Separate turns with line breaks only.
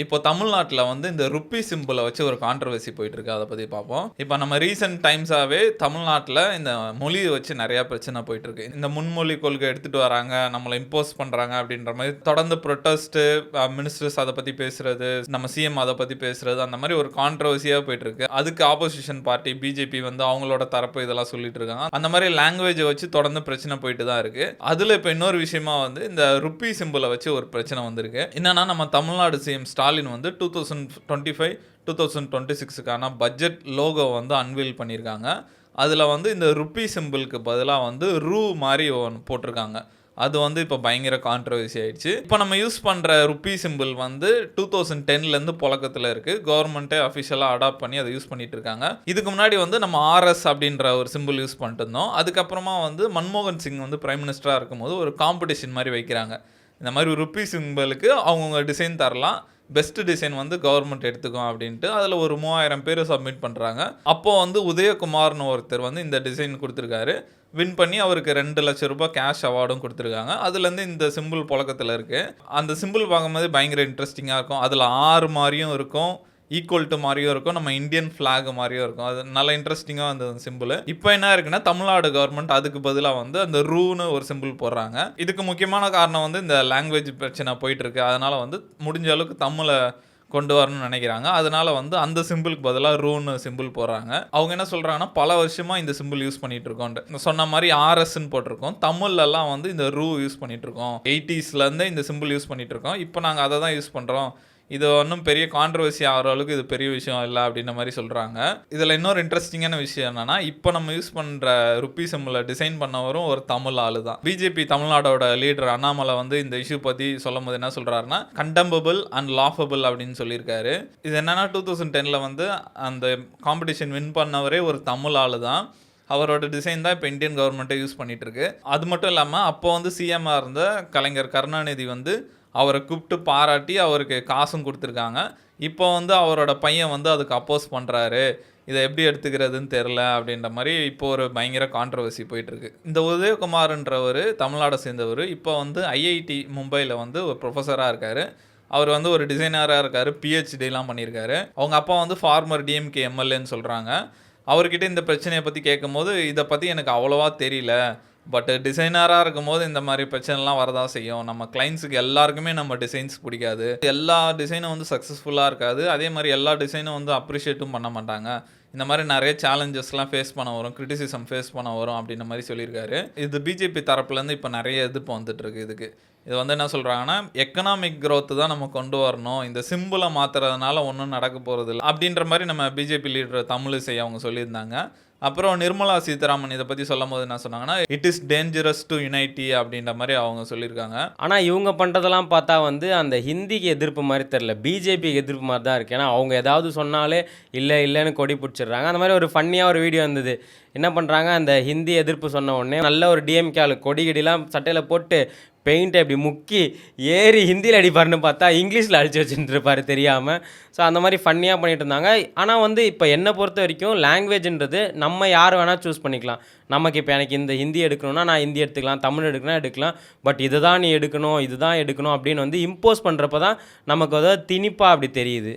இப்போ தமிழ்நாட்டுல வந்து இந்த ருப்பி சிம்பிள வச்சு ஒரு கான்ட்ரோவர்சி போயிட்டு இருக்கு. அத பத்தி பார்ப்போம். இப்ப நம்ம ரீசென்ட் டைம்ஸாவே தமிழ்நாட்டுல இந்த மொழிய வச்சு நெறைய பிரச்சனை போயிட்டு இருக்கு. இந்த முன்மொழி கொள்கை எடுத்துட்டு வராங்க, நம்மள இம்போஸ் பண்றாங்க அப்படின்ற மாரி தொடர்ந்து புரொட்டஸ்ட் மினிஸ்டர்ஸ் அத பத்தி பேசுறது, நம்ம சிஎம் அத பத்தி பேசுறது, அந்த மாரி ஒரு கான்ட்ரோவர்சியா போயிட்டு இருக்கு. அதுக்கு ஆப்போசிஷன் பார்ட்டி பிஜேபி வந்து அவங்களோட தரப்பு இதெல்லாம் சொல்லிட்டு இருக்காங்க. அந்த மாரி லாங்குவேஜ வச்சு தொடர்ந்து பிரச்சனை போயிட்டு தான் இருக்கு. அதுல இப்ப இன்னொரு விஷயமா வந்து இந்த ருப்பி சிம்பிள வச்சு ஒரு பிரச்சனை வந்திருக்கு. என்னன்னா நம்ம தமிழ்நாடு சிஎம் ஸ்டாலின் வந்து 2025 2026க்கான பட்ஜெட் லோகோ வந்து அன்வீல் பண்ணியிருக்காங்க. அதில் வந்து இந்த ருப்பி சிம்பிளுக்கு பதிலாக வந்து ரூ மாதிரி ஒன்று போட்டிருக்காங்க. அது வந்து இப்போ பயங்கர கான்ட்ரவர்சி ஆயிடுச்சு. இப்போ நம்ம யூஸ் பண்ணுற ருப்பி சிம்பிள் வந்து 2010லேருந்து புழக்கத்தில் இருக்குது. கவர்மெண்ட்டே அஃபிஷியலாக அடாப்ட் பண்ணி அதை யூஸ் பண்ணிட்டு இருக்காங்க. இதுக்கு முன்னாடி வந்து நம்ம ஆர்எஸ் அப்படின்ற ஒரு சிம்பிள் யூஸ் பண்ணிட்டு இருந்தோம். அதுக்கப்புறமா வந்து மன்மோகன் சிங் வந்து பிரைம் மினிஸ்டராக இருக்கும்போது ஒரு காம்படிஷன் மாதிரி வைக்கிறாங்க. இந்த மாதிரி ருப்பி சிம்பிளுக்கு அவங்கவுங்க டிசைன் தரலாம், பெஸ்ட் டிசைன் வந்து கவர்மெண்ட் எடுத்துக்கும் அப்படின்ட்டு அதில் ஒரு 3000 பேர் சப்மிட் பண்ணுறாங்க. அப்போ வந்து உதயகுமார்னு ஒருத்தர் வந்து இந்த டிசைன் கொடுத்துருக்காரு. வின் பண்ணி அவருக்கு 2 லட்சம் ரூபாய் கேஷ் அவார்டும் கொடுத்துருக்காங்க. அதுலேருந்து இந்த சிம்பிள் புழக்கத்தில் இருக்குது. அந்த சிம்பிள் பார்க்கும்போது பயங்கர இன்ட்ரெஸ்டிங்காக இருக்கும். அதில் 6 மாதிரியும் இருக்கும், ஈக்குவல் டு மாதிரியும் இருக்கும், நம்ம இந்தியன் ஃப்ளாக் மாதிரியும் இருக்கும். அது நல்ல இன்ட்ரெஸ்டிங்காக அந்த சிம்பிள். இப்போ என்ன இருக்குன்னா தமிழ்நாடு கவர்மெண்ட் அதுக்கு பதிலாக வந்து அந்த ரூன்னு ஒரு சிம்பிள் போடுறாங்க. இதுக்கு முக்கியமான காரணம் வந்து இந்த லாங்குவேஜ் பிரச்சனை போயிட்டு இருக்கு. அதனால வந்து முடிஞ்ச அளவுக்கு தமிழை கொண்டு வரணும்னு நினைக்கிறாங்க. அதனால வந்து அந்த சிம்பிளுக்கு பதிலாக ரூன்னு சிம்பிள் போடுறாங்க. அவங்க என்ன சொல்றாங்கன்னா பல வருஷமா இந்த சிம்பிள் யூஸ் பண்ணிட்டு இருக்கோம். சொன்ன மாதிரி ஆர்எஸ்ன்னு போட்டிருக்கோம். தமிழ்லாம் வந்து இந்த ரூ யூஸ் பண்ணிட்டு இருக்கோம். 80ஸ்லேருந்தே இந்த சிம்பிள் யூஸ் பண்ணிட்டு இருக்கோம். இப்போ நாங்கள் அதை தான் யூஸ் பண்ணுறோம். இது ஒன்றும் பெரிய கான்ட்ரவர்சி ஆகிற அளவுக்கு இது பெரிய விஷயம் இல்லை அப்படின்ற மாதிரி சொல்கிறாங்க. இதில் இன்னொரு இன்ட்ரெஸ்டிங்கான விஷயம் என்னன்னா, இப்போ நம்ம யூஸ் பண்ணுற ருப்பி சிம்பிளை டிசைன் பண்ணவரும் ஒரு தமிழ் ஆளு தான். பிஜேபி தமிழ்நாடோட லீடர் அண்ணாமலை வந்து இந்த இஷ்யூ பற்றி சொல்லும் போது என்ன சொல்கிறாருன்னா, கண்டெம்பபிள் அண்ட் லாஃபபிள் அப்படின்னு சொல்லியிருக்காரு. இது என்னன்னா 2010ல் வந்து அந்த காம்படிஷன் வின் பண்ணவரே ஒரு தமிழ் ஆளு தான். அவரோட டிசைன் தான் இப்போ இந்தியன் கவர்மெண்ட்டே யூஸ் பண்ணிட்டு இருக்கு. அது மட்டும் இல்லாமல் அப்போ வந்து சிஎம்மாக இருந்த கலைஞர் கருணாநிதி வந்து அவரை கூப்பிட்டு பாராட்டி அவருக்கு காசும் கொடுத்துருக்காங்க. இப்போ வந்து அவரோட பையன் வந்து அதுக்கு அப்போஸ் பண்ணுறாரு. இதை எப்படி எடுத்துக்கிறதுன்னு தெரில அப்படின்ற மாதிரி இப்போ ஒரு பயங்கர கான்ட்ரவர்சி போயிட்டுருக்கு. இந்த உதயகுமார்ன்றவர் தமிழ்நாடை சேர்ந்தவர். இப்போ வந்து ஐஐடி மும்பையில் வந்து ஒரு ப்ரொஃபஸராக இருக்கார். அவர் வந்து ஒரு டிசைனராக இருக்கார். பிஹெச்டிலாம் பண்ணியிருக்காரு. அவங்க அப்பா வந்து ஃபார்மர் டிஎம்கே எம்எல்ஏன்னு சொல்கிறாங்க. அவர்கிட்ட இந்த பிரச்சனையை பற்றி கேட்கும்போது இதை பற்றி எனக்கு அவ்வளோவா தெரியல, பட் டிசைனராக இருக்கும்போது இந்த மாதிரி பிரச்சனைலாம் வரதான் செய்யும். நம்ம கிளைண்ட்ஸுக்கு எல்லாருக்குமே நம்ம டிசைன்ஸ் பிடிக்காது. எல்லா டிசைனும் வந்து சக்ஸஸ்ஃபுல்லாக இருக்காது. அதே மாதிரி எல்லா டிசைனும் வந்து அப்ரிஷியேட்டும் பண்ண மாட்டாங்க. இந்த மாதிரி நிறைய சேலஞ்சஸ்லாம் ஃபேஸ் பண்ண வரும், கிரிட்டிசிசம் ஃபேஸ் பண்ண வரும் அப்படின்ற மாதிரி சொல்லியிருக்காரு. இது பிஜேபி தரப்புலேருந்து இப்போ நிறைய எதிர்ப்பு வந்துட்டுருக்கு இதுக்கு. இது வந்து என்ன சொல்கிறாங்கன்னா, எக்கனாமிக் க்ரோத்து தான் நம்ம கொண்டு வரணும், இந்த சிம்பிளை மாற்றுறதுனால ஒன்றும் நடக்க போகிறது இல்லை அப்படின்ற மாதிரி நம்ம பிஜேபி லீடர் தமிழிசை அவங்க சொல்லியிருந்தாங்க. அப்புறம் நிர்மலா சீதாராமன் இதை பற்றி சொல்லும் போது என்ன சொன்னாங்கன்னா, it is dangerous to unity அப்படின்ற மாதிரி அவங்க சொல்லியிருக்காங்க.
ஆனால் இவங்க பண்ணுறதெல்லாம் பார்த்தா வந்து அந்த ஹிந்திக்கு எதிர்ப்பு மாதிரி தெரில, பிஜேபிக்கு எதிர்ப்பு மாதிரி தான் இருக்குது. ஏன்னா அவங்க ஏதாவது சொன்னாலே இல்லை இல்லைன்னு கொடி பிடிச்சிடுறாங்க. அந்த மாதிரி ஒரு ஃபன்னியாக ஒரு வீடியோ இருந்தது. என்ன பண்ணுறாங்க, அந்த ஹிந்தி எதிர்ப்பு சொன்ன உடனே நல்ல ஒரு டிஎம்கே ஆளு கொடி கிடிலாம் சட்டையில் போட்டு பெயிண்ட்டை இப்படி முக்கி ஏறி ஹிந்தியில் அடிப்பாருன்னு பார்த்தா இங்கிலீஷில் அடித்து வச்சுட்டு இருப்பார் தெரியாமல். ஸோ அந்த மாதிரி ஃபன்னியாக பண்ணிகிட்டு இருந்தாங்க. ஆனால் வந்து இப்போ என்னை பொறுத்த வரைக்கும் லாங்குவேஜ்ன்றது நம்ம யார் வேணால் சூஸ் பண்ணிக்கலாம். நமக்கு இப்போ எனக்கு இந்த ஹிந்தி எடுக்கணும்னா நான் ஹிந்தி எடுத்துக்கலாம், தமிழ் எடுக்கணும்னா எடுக்கலாம். பட் இதுதான் நீ எடுக்கணும், இதுதான் எடுக்கணும் அப்படின்னு வந்து இம்போஸ் பண்ணுறப்ப தான் நமக்கு அதாவது திணிப்பாக அப்படி தெரியுது.